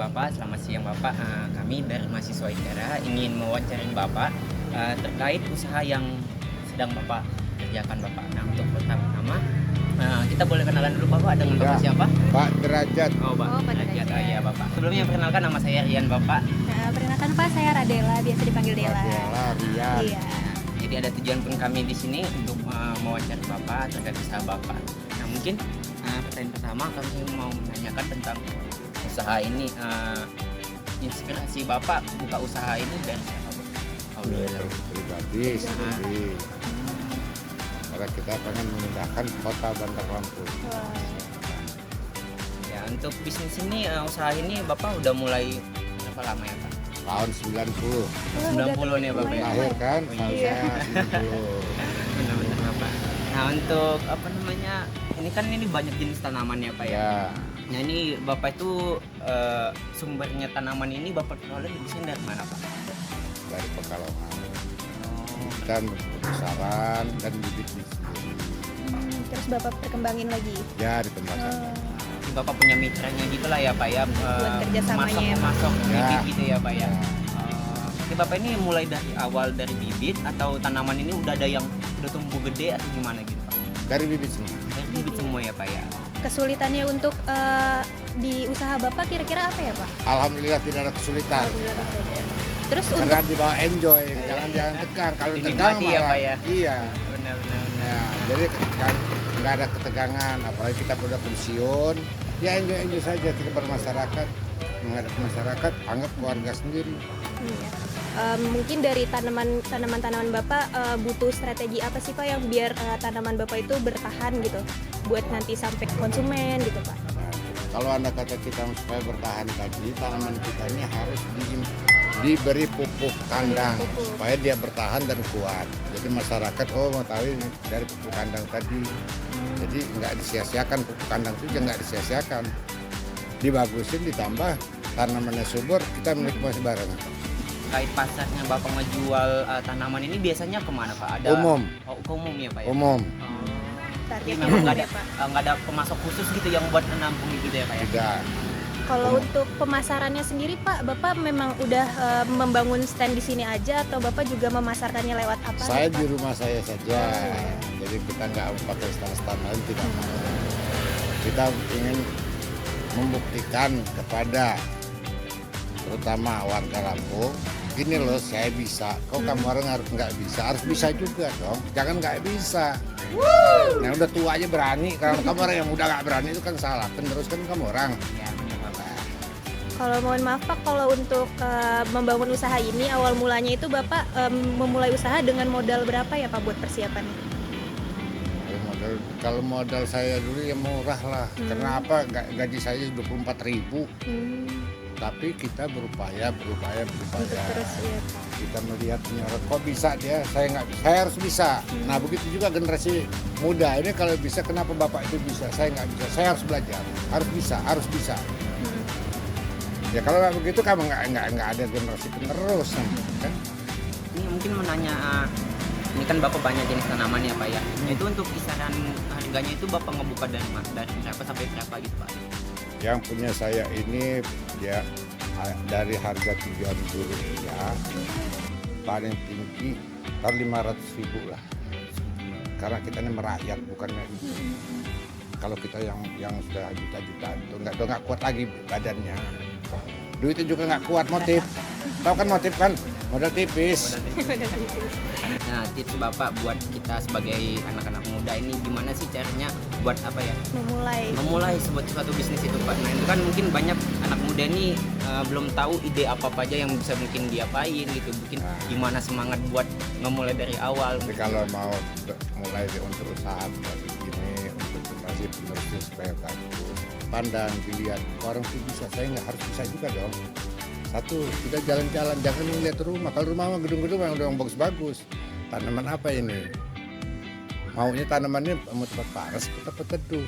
Bapak, selamat siang Bapak. Kami dari mahasiswa ITERA ingin mewawancarai Bapak terkait usaha yang sedang Bapak kerjakan Bapak. Nah, untuk pertama, kita boleh kenalan dulu Bapak dengan Bapak siapa? Pak Derajat. Oh, Pak Derajat. Ya Bapak. Sebelumnya perkenalkan, nama saya Rian Bapak. Perkenalkan Pak, saya Radela, biasa dipanggil Dela. Rian. Iya. Jadi ada tujuan pun kami di sini untuk mewawancarai Bapak terkait usaha Bapak. Nah, mungkin pertanyaan pertama kami mau menanyakan tentang usaha ini, inspirasi Bapak buka usaha ini dari siapa Pak? Pribadi sendiri. Karena kita pengen memindahkan kota Bandar Lampung. Ya, untuk bisnis ini, usaha ini Bapak udah mulai berapa lama ya Pak? Tahun 90. 90 nih Bapak ya? Lahir kan? Oh, Tahun iya. saya 90. Benar-benar Bapak. Nah, untuk apa namanya, ini kan ini banyak jenis tanaman ya Pak ya? Ya, Nah, ini Bapak itu sumbernya tanaman ini Bapak peroleh di sini dari mana Pak? dari Pekalongan. Oh, Dan besaran dan bibit sendiri. Terus Bapak perkembangin lagi. Ya, di tempat sana. Jadi Bapak punya mitranya gitu lah ya Pak ya? Buat kerjasamanya ya, Pak. Masuk Ya. bibit gitu ya Pak ya? Ya. Jadi Bapak ini mulai dari awal dari bibit atau tanaman ini udah ada yang udah tumbuh gede atau gimana gitu Pak? Dari bibit semua. Dari bibit semua ya Pak ya? Kesulitannya untuk di usaha Bapak kira-kira apa ya Pak? Alhamdulillah tidak ada kesulitan. Terus untuk Karena dibawa enjoy, jangan tegang. Kalau tegang Dinikmati ya, malah. Pak, ya? Iya. Benar-benar. Ya, jadi kan nggak ada ketegangan, apalagi kita udah pensiun, ya enjoy saja kita bermasyarakat, menghadapi masyarakat, anggap keluarga sendiri. Iya. Mungkin dari tanaman Bapak butuh strategi apa sih Pak yang biar tanaman Bapak itu bertahan gitu buat nanti sampai konsumen gitu Pak? Nah, kalau Anda kata kita supaya bertahan tadi, tanaman kita ini harus diberi pupuk kandang Pupuk. supaya dia bertahan dan kuat. Jadi masyarakat mau tahu ini dari pupuk kandang tadi. Jadi nggak disia-siakan, pupuk kandang itu nggak disia-siakan. Dibagusin, ditambah tanamannya subur, kita menikmati bareng. Kait pasarnya Bapak ngejual tanaman ini biasanya kemana Pak? Ada Umum. Oh, ke umum ya Pak ya? Umum. Oh. Jadi Targetnya memang umum nggak ada ya Pak? nggak ada pemasok khusus gitu yang buat menampung gitu ya Pak ya? Tidak. Kalau untuk pemasarannya sendiri Pak, Bapak memang udah membangun stand di sini aja atau Bapak juga memasarkannya lewat apa? Saya nih, di Pak? rumah saya saja. Jadi kita nggak pakai stand-stand lain, tidak mau. Kita ingin membuktikan kepada terutama warga Lampung, gini loh saya bisa, kok kamu orang harus nggak bisa, harus bisa juga dong, jangan nggak bisa. Nah udah tua aja berani, kalau kamu orang yang muda nggak berani itu kan salah, peneruskan kamu orang. Ya benar Bapak. Kalau mohon maaf Pak, kalau untuk membangun usaha ini awal mulanya itu Bapak memulai usaha dengan modal berapa ya Pak buat persiapannya? Kalau modal saya dulu ya murah lah, karena apa? Gaji saya 24.000. Tapi kita berupaya. Untuk terus ya Pak. Kita melihat penyorot, kok bisa dia, saya nggak bisa, saya harus bisa. Nah begitu juga generasi muda ini, kalau bisa kenapa bapak itu bisa, saya nggak bisa, saya harus belajar, harus bisa. Ya kalau nggak begitu kamu nggak ada generasi penerus kan? Ini mungkin menanya, ini kan Bapak banyak jenis tanaman ya Pak ya? Itu untuk kisaran harganya itu Bapak ngebuka dari berapa sampai berapa gitu Pak? Yang punya saya ini ya dari harga Rp3.000 paling tinggi tar 500.000 lah, karena kita ini merakyat bukannya itu. Kalau kita yang sudah juta-juta itu nggak kuat lagi badannya, duitnya juga nggak kuat, motif tahu kan, motif kan modal tipis. Nah, tips Bapak buat kita sebagai anak-anak muda ini gimana sih caranya buat apa ya? Memulai suatu bisnis itu Pak. Nah, itu kan mungkin banyak anak muda ini belum tahu ide apa aja yang bisa mungkin diapain gitu. Mungkin gimana semangat buat memulai dari awal. Tapi kalau mau mulai untuk usaha seperti ini, untuk masih penerusnya supaya bagus, pandang, dilihat orang itu bisa, saya nggak harus bisa juga dong. Satu, kita jalan-jalan, jangan lihat rumah. Kalau rumah mah gedung-gedung yang udah bagus-bagus. Tanaman apa ini? Maunya tanamannya mau tempat panas, tempat teduh.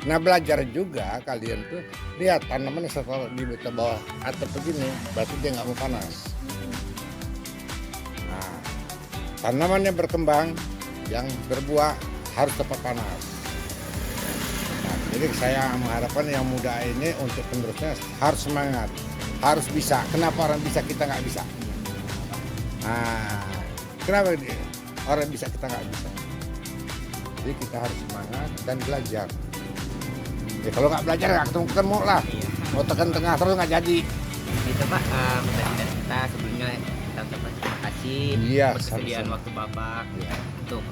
Nah belajar juga kalian tuh, lihat tanaman setelah di bawah atap begini, berarti dia nggak mau panas. Nah, tanaman yang berkembang, yang berbuah harus tepat panas. Nah, Jadi saya mengharapkan yang muda ini untuk penerusnya harus semangat, harus bisa. Kenapa orang bisa kita nggak bisa? Nah, kenapa orang bisa kita nggak bisa? Jadi kita harus semangat dan belajar. Ya kalau nggak belajar nggak ketemu lah. Mau tekan tengah terus nggak jadi. Itu Pak, pertanyaan dari kita sebelumnya kita ucapkan terima kasih atas kesediaan waktu Bapak untuk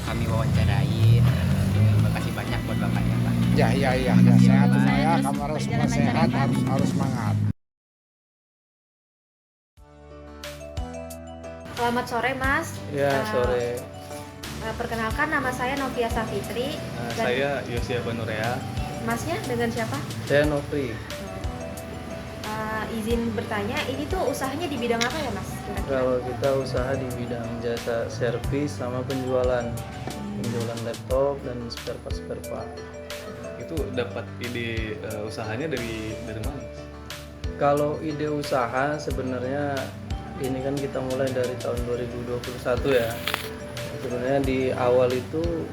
kami wawancarain. Terima kasih banyak buat Bapaknya Pak. Ya, sehat semua ya, kamu harus semua sehat, harus semangat. Selamat sore Mas. Ya, sore. Perkenalkan nama saya Novia Safitri. Dan Saya Yosia Banurea. Masnya dengan siapa? Saya Nofri. Izin bertanya, ini tuh usahanya di bidang apa ya Mas? Kira-kira? Kalau kita usaha di bidang jasa servis sama penjualan laptop dan spare part. Itu dapat ide usahanya dari mana? Kalau ide usaha sebenarnya ini kan kita mulai dari tahun 2021 ya. Sebenarnya di awal itu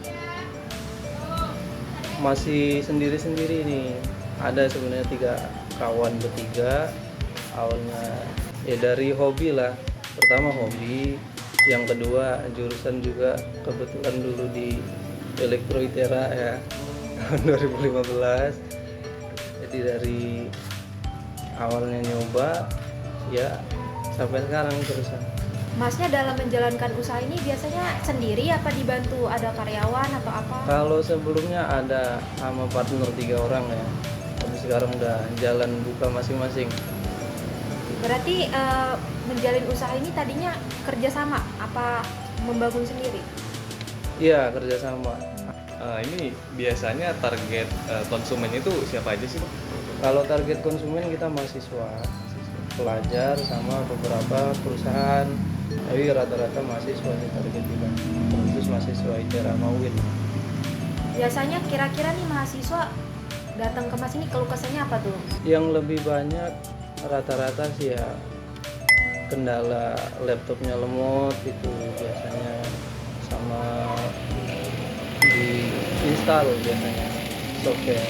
masih sendiri-sendiri nih. Ada sebenarnya 3 kawan bertiga. Awalnya ya dari hobi lah. Pertama hobi, yang kedua jurusan juga kebetulan dulu di Elektro ITERA ya tahun 2015. Jadi dari awalnya nyoba ya sampai sekarang terusan. Masnya dalam menjalankan usaha ini biasanya sendiri apa dibantu ada karyawan atau apa? Kalau sebelumnya ada sama partner 3 orang ya, tapi sekarang udah jalan buka masing-masing. Berarti menjalin usaha ini tadinya kerjasama apa membangun sendiri? Iya, kerjasama. Ini biasanya target konsumen itu siapa aja sih Pak? Kalau target konsumen kita mahasiswa, pelajar sama beberapa perusahaan. Tapi rata-rata mahasiswa sih target kita. Khusus mahasiswa ITERA Mauin. Biasanya kira-kira nih mahasiswa datang ke Mas ini keluh kesahnya apa tuh? Yang lebih banyak rata-rata sih ya kendala laptopnya lemot itu biasanya, sama di install biasanya software.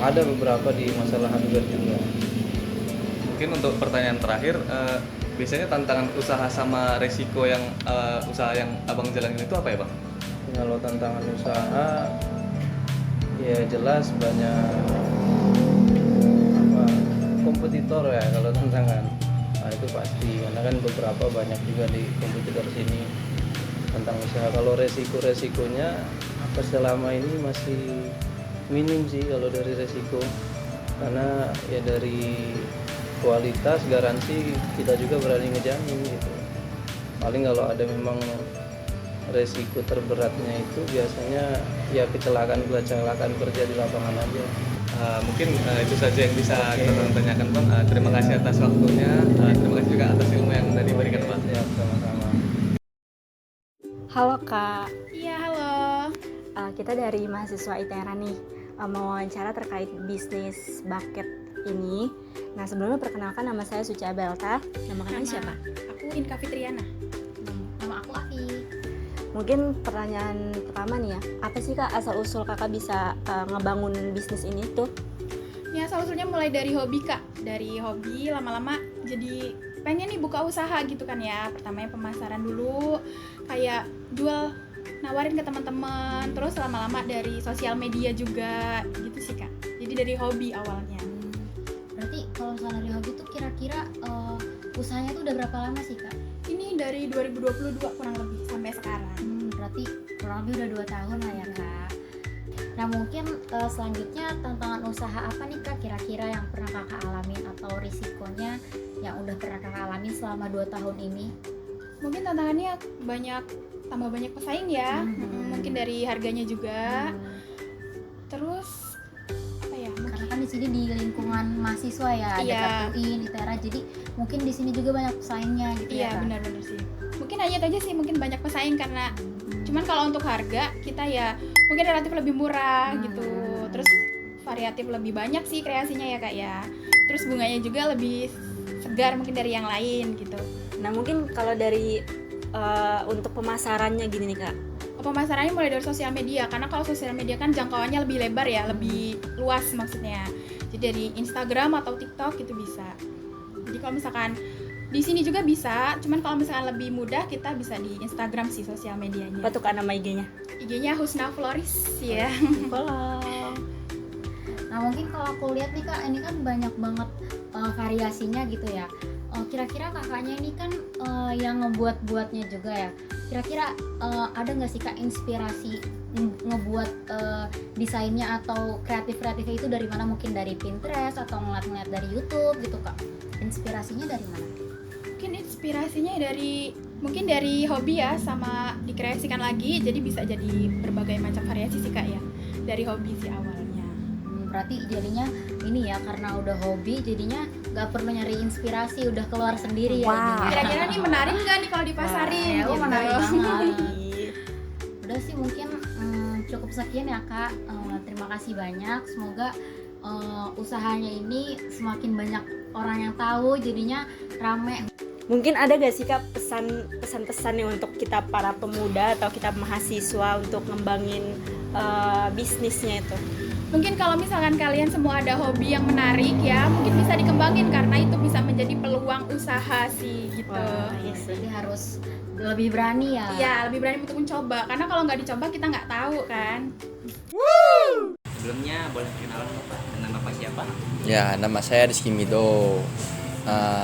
Ada beberapa di masalah hardware juga. Mungkin untuk pertanyaan terakhir, biasanya tantangan usaha sama resiko yang usaha yang abang jalanin itu apa ya Bang? Kalau tantangan usaha ya jelas banyak kompetitor ya. Kalau tantangan itu pasti, karena kan beberapa banyak juga di kompetitor sini tentang usaha. Kalau resikonya apa selama ini masih minim sih kalau dari resiko, karena ya dari kualitas garansi kita juga berani ngejamin gitu. Paling kalau ada memang resiko terberatnya itu biasanya ya kecelakaan kerja di lapangan aja. Mungkin itu saja yang bisa kita tanyakan Bang. Terima kasih atas waktunya, terima kasih juga atas ilmu yang tadi diberikan Bang. Ya, sama-sama. Halo Kak, Iya, halo. kita dari mahasiswa ITERA nih, mau wawancara terkait bisnis bucket ini. Nah sebelumnya perkenalkan, nama saya Suci Abelta. Nama kakak siapa? Aku Inka Fitriana. Nama aku Afi. Mungkin pertanyaan pertama nih ya, apa sih Kak asal-usul kakak bisa ngebangun bisnis ini tuh? Ya, asal-usulnya mulai dari hobi, Kak. Dari hobi lama-lama jadi pengen nih buka usaha gitu kan ya. Pertamanya pemasaran dulu, kayak jual, nawarin ke teman-teman. Terus lama-lama dari sosial media juga gitu sih, Kak. Jadi dari hobi awalnya. Berarti kalau misalnya dari hobi tuh kira-kira usahanya tuh udah berapa lama sih Kak? Ini dari 2022 kurang lebih sampai sekarang. Berarti kurang lebih udah 2 tahun lah ya Kak. Nah mungkin selanjutnya tantangan usaha apa nih Kak kira-kira yang pernah Kakak alamin atau risikonya yang udah pernah Kakak alami selama 2 tahun ini? Mungkin tantangannya tambah banyak pesaing ya. Mungkin dari harganya juga. Terus Karena kan di sini di lingkungan mahasiswa ya, ada Iya. Kartuin, ITERA, jadi mungkin di sini juga banyak pesaingnya gitu Iya, ya Kak. benar-benar sih. Mungkin hanya itu aja sih, mungkin banyak pesaing karena cuman kalau untuk harga kita ya mungkin relatif lebih murah gitu. Terus variatif lebih banyak sih kreasinya ya Kak ya. Terus bunganya juga lebih segar mungkin dari yang lain gitu. Nah mungkin kalau dari untuk pemasarannya gini nih Kak, pemasarannya mulai dari sosial media, karena kalau sosial media kan jangkauannya lebih lebar ya, lebih luas maksudnya. Jadi dari Instagram atau TikTok itu bisa. Jadi kalau misalkan di sini juga bisa, cuman kalau misalkan lebih mudah kita bisa di Instagram sih sosial medianya. Apa tuh Kak nama IG-nya? IG-nya Husna Floris ya. Follow. Nah mungkin kalau aku lihat nih Kak, ini kan banyak banget variasinya gitu ya. Kira-kira kakaknya ini kan yang ngebuat-buatnya juga ya. Kira-kira ada nggak sih Kak inspirasi ngebuat desainnya atau kreatifnya itu dari mana? Mungkin dari Pinterest atau ngeliat-ngeliat dari YouTube gitu Kak. Inspirasinya dari mana? Mungkin inspirasinya mungkin dari hobi ya, sama dikreasikan lagi, jadi bisa jadi berbagai macam variasi sih Kak ya. Dari hobi sih awalnya. Berarti jadinya ini ya, karena udah hobi jadinya nggak perlu nyari inspirasi, udah keluar sendiri ya. Wow. Kira-kira nih menarik nggak nih kalau dipasarin? Ya, gitu. menarik banget. Udah sih mungkin cukup sekian ya Kak. Terima kasih banyak. Semoga usahanya ini semakin banyak orang yang tahu, jadinya rame. Mungkin ada gak sih Kak pesan-pesan nih untuk kita para pemuda atau kita mahasiswa untuk ngembangin bisnisnya itu? Mungkin kalau misalkan kalian semua ada hobi yang menarik ya, mungkin bisa dikembangin karena itu bisa menjadi peluang usaha sih gitu. Yes. Jadi harus lebih berani ya. Iya, lebih berani untuk mencoba, karena kalau nggak dicoba kita nggak tahu kan. Sebelumnya boleh kenalan Bapak, dengan Bapak siapa? Ya, nama saya Rizky Mido.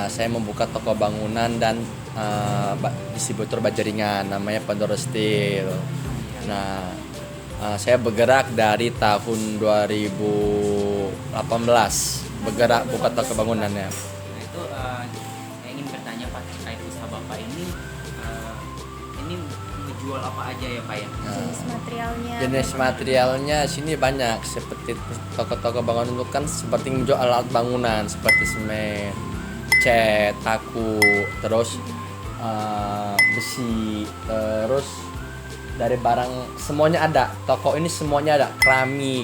Saya membuka toko bangunan dan distributor bajaringan, namanya Pandora Steel. Nah, saya bergerak dari tahun 2018, bergerak buka toko bangunannya. Nah itu saya ingin bertanya Pak terkait usaha Bapak ini menjual apa aja ya Pak ya? Jenis materialnya. Jenis materialnya sini banyak, seperti toko-toko bangunan itu kan seperti menjual alat bangunan seperti semen, cat, paku, terus besi, terus dari barang semuanya ada. Toko ini semuanya ada, keramik,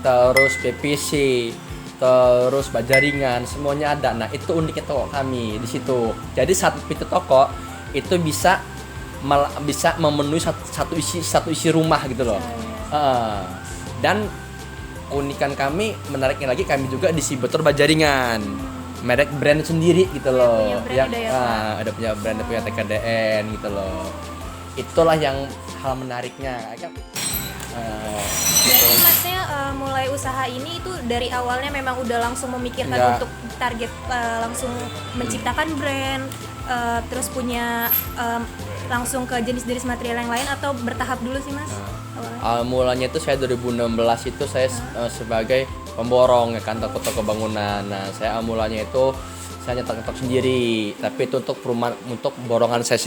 terus PVC, terus bajaringan, semuanya ada. Nah itu uniknya toko kami di situ. Jadi satu pintu toko itu bisa memenuhi satu isi rumah gitu loh. Dan unikan kami, menariknya lagi, kami juga distributor bajaringan, merek brand sendiri gitu loh. Ada punya brand, punya TKDN gitu loh. Itulah yang hal menariknya. Jadi Masnya mulai usaha ini itu dari awalnya memang udah langsung memikirkan untuk target langsung menciptakan brand, terus punya langsung ke jenis-jenis material yang lain, atau bertahap dulu sih Mas? Mulanya itu saya 2016 itu saya sebagai pemborong ya kan, toko-toko bangunan. Nah saya mulanya itu saya nyetok sendiri, tapi itu untuk perumahan, untuk borongan saya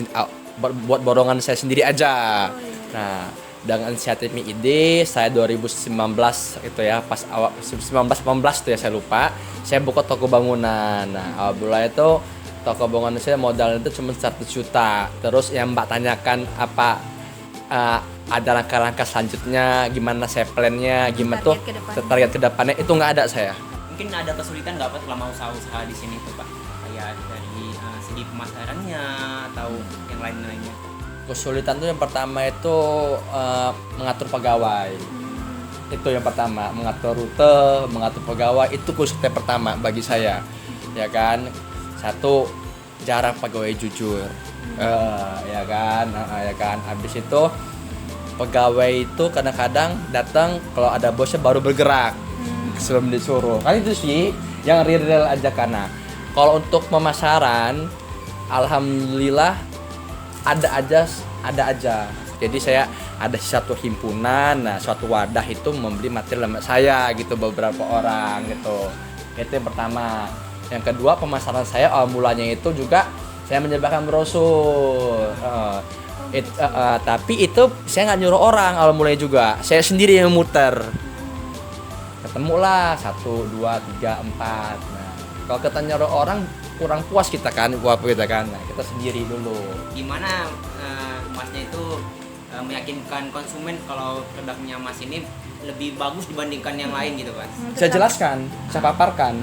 buat borongan saya sendiri aja. Nah dengan inisiatif ide saya 2019 itu ya, pas awal 19-18 itu ya saya lupa, saya buka toko bangunan. Nah awalnya itu toko bangunan saya modalnya itu cuma 100 juta. Terus yang Mbak tanyakan apa ada langkah-langkah selanjutnya, gimana saya plannya, gimana tuh target kedepannya, itu nggak ada saya. Mungkin ada kesulitan nggak Pak selama usaha di sini tuh Pak? Kayak dari segi pemasarannya atau yang lain-lainnya? Kesulitan tuh yang pertama itu mengatur pegawai. Itu yang pertama, mengatur rute, mengatur pegawai, itu kesulitan pertama bagi saya. Ya kan? Satu, jarang pegawai jujur. Ya kan? Ya kan? Habis itu pegawai itu kadang-kadang datang kalau ada bosnya baru bergerak sebelum disuruh. Kan itu sih yang real aja. Karena kalau untuk pemasaran, alhamdulillah ada aja. Jadi saya ada satu himpunan, nah suatu wadah itu membeli material saya gitu, beberapa orang gitu. Itu yang pertama. Yang kedua, pemasaran saya mulanya itu juga saya menyebarkan brosur. Tapi itu saya nggak nyuruh orang awal mulanya juga, saya sendiri yang muter. Ketemulah 1, 2, 3, 4. Nah, kalau kita nyuruh orang kurang puas kita kan, Nah, kita sendiri dulu. Gimana Masnya itu meyakinkan konsumen kalau produknya Mas ini lebih bagus dibandingkan yang lain gitu Pak? Saya jelaskan, saya paparkan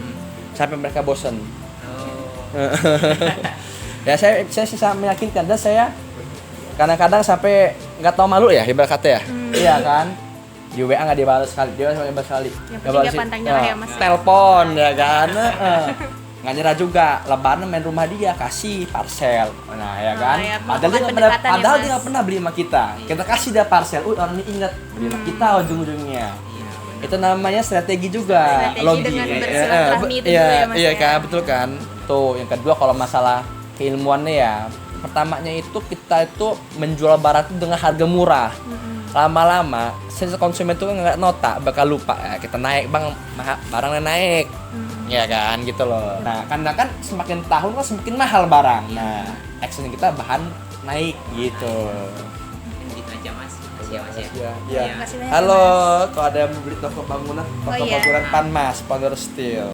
sampai mereka bosan. Ya saya meyakinkan, dan saya kadang-kadang sampai nggak tahu malu ya ibarat kata ya. Iya kan? Di WA nggak dibalas sekali, dia cuma dibalas sekali. Yang penting nggak pantang nyerah ya, Mas. Telepon ya kan. Nggak nyerah juga. Lebaran main rumah dia, kasih parcel. Nah ya kan. ya, Padahal dia nggak pernah, pendekatan ya, padahal Mas. dia nggak pernah beli sama kita. Kita kasih dia parcel. Orang ini ingat beli sama kita ujung-ujungnya. Itu namanya strategi juga. Strategi dengan bersilaturahmi itu juga ya, Mas, Iya ya. kan, betul kan. Tuh yang kedua kalau masalah keilmuannya ya, pertamanya itu kita itu menjual barang itu dengan harga murah. Lama-lama konsumen itu nggak nota, bakal lupa ya, kita naik bang, barangnya naik, ya kan gitu loh. Nah karena kan semakin tahun kan semakin mahal barang. Nah action kita bahan naik gitu. Gitu aja Mas. Makasih ya Mas ya. Ya. Makasih banyak, Halo, kalau ada yang mau beli toko bangunan, toko iya. bangunan Panmas, Pondor Steel.